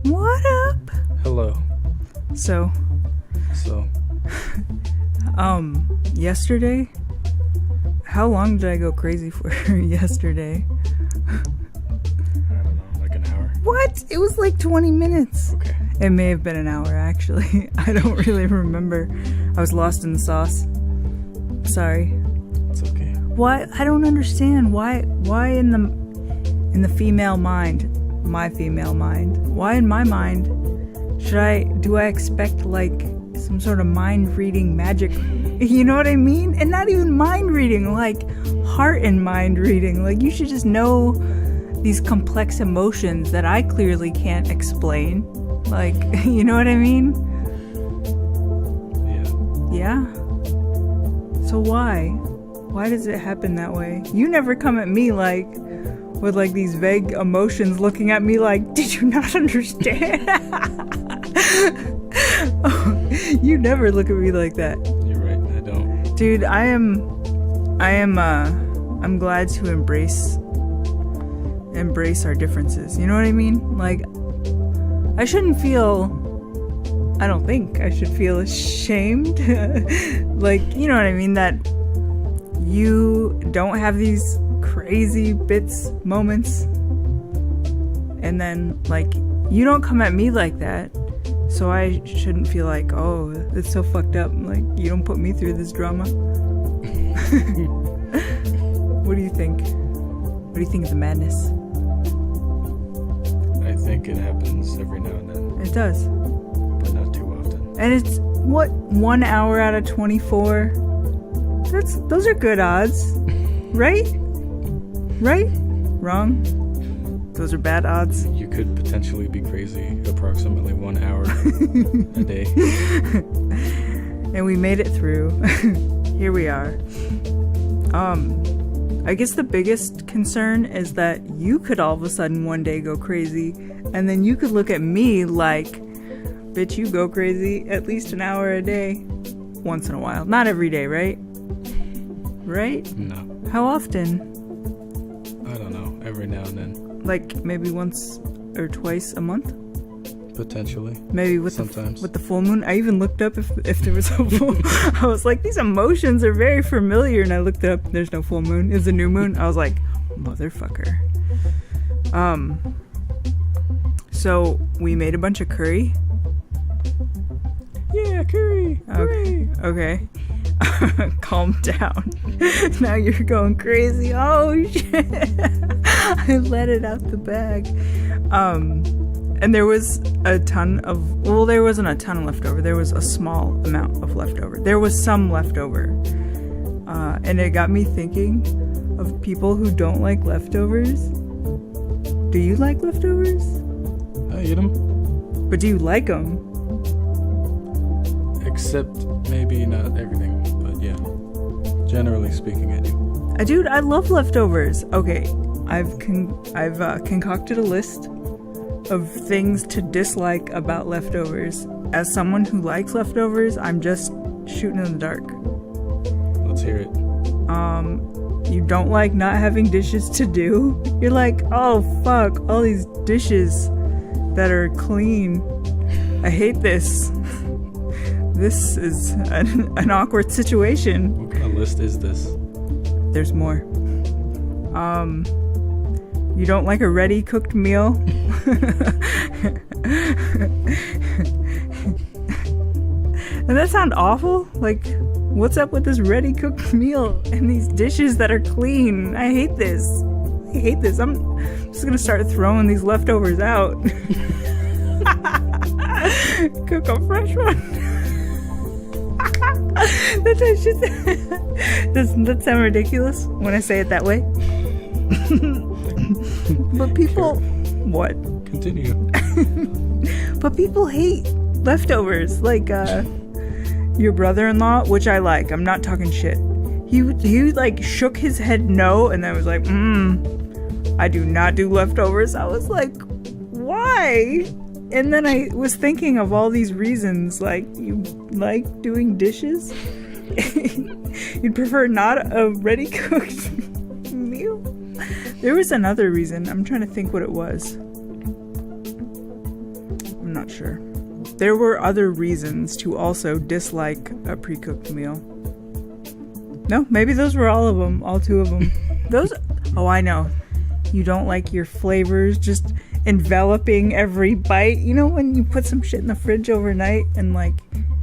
What up? Hello. So, yesterday? How long did I go crazy for yesterday? I don't know, like an hour? What? It was like 20 minutes. Okay. It may have been an hour, actually. I don't really remember. I was lost in the sauce. Sorry. It's okay. Why? I don't understand. Why in the female mind, my female mind, why in my mind do I expect like some sort of mind reading magic? You know what I mean? And not even mind reading, like heart and mind reading. Like you should just know these complex emotions that I clearly can't explain. Like, you know what I mean? Yeah. Yeah? So why? Why does it happen that way? You never come at me like with like these vague emotions looking at me like, did you not understand? You never look at me like that. You're right, I don't. Dude, I'm glad to embrace our differences. You know what I mean? Like, I don't think I should feel ashamed. Like, you know what I mean? That you don't have these crazy moments. And then, like, you don't come at me like that. So I shouldn't feel like, oh, it's so fucked up. Like, you don't put me through this drama. What do you think? What do you think of the madness? I think it happens every now and then. It does. But not too often. And it's, 1 hour out of 24? Those are good odds. Right? Right? Wrong? Those are bad odds. You could potentially be crazy approximately 1 hour a day. And we made it through. Here we are. I guess the biggest concern is that you could all of a sudden one day go crazy, and then you could look at me like, bitch, you go crazy at least an hour a day. Once in a while. Not every day, right? Right? No. How often? I don't know. Every now and then. Like maybe once or twice a month? Potentially. Maybe with sometimes. The full moon. I even looked up if there was a full. I was like, these emotions are very familiar, and I looked it up. There's no full moon. It's a new moon. I was like, motherfucker. So we made a bunch of curry. Yeah, curry. Okay. Calm down. Now you're going crazy. Oh shit. I let it out the bag. And there was there wasn't a ton left over. There was a small amount of leftover. There was some leftover. And it got me thinking of people who don't like leftovers. Do you like leftovers? I eat them. But do you like them? Except maybe not everything, but yeah. Generally speaking, I do. Dude, I love leftovers. Okay, I've concocted a list of things to dislike about leftovers. As someone who likes leftovers, I'm just shooting in the dark. Let's hear it. You don't like not having dishes to do? You're like, oh fuck, all these dishes that are clean. I hate this. This is an awkward situation. What kind of list is this? There's more. You don't like a ready cooked meal? Does that sound awful? Like, what's up with this ready cooked meal and these dishes that are clean? I hate this. I'm just gonna start throwing these leftovers out. Cook a fresh one. Doesn't that sound ridiculous when I say it that way? But people... What? Continue. But people hate leftovers. Like, your brother-in-law, which I like. I'm not talking shit. He like, shook his head no, and then was like, I do not do leftovers. I was like, why? And then I was thinking of all these reasons, like, you like doing dishes? You'd prefer not a ready-cooked meal? There was another reason. I'm trying to think what it was. I'm not sure. There were other reasons to also dislike a pre-cooked meal. No, maybe those were all of them. All 2 of them. Oh, I know. You don't like your flavors just enveloping every bite. You know when you put some shit in the fridge overnight and like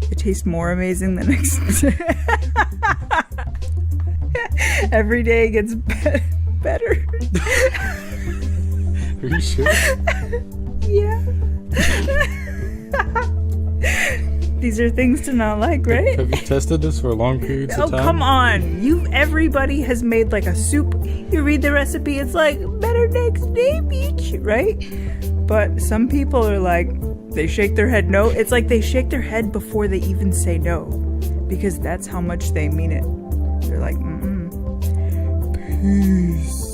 it tastes more amazing the next day? Every day it gets better. Are you sure? Yeah. These are things to not like, right? Have you tested this for long periods of time? Oh, come on. Everybody has made like a soup. You read the recipe, it's like, better next day, beach, right? But some people are like, they shake their head no. It's like they shake their head before they even say no. Because that's how much they mean it. They're like, Peace.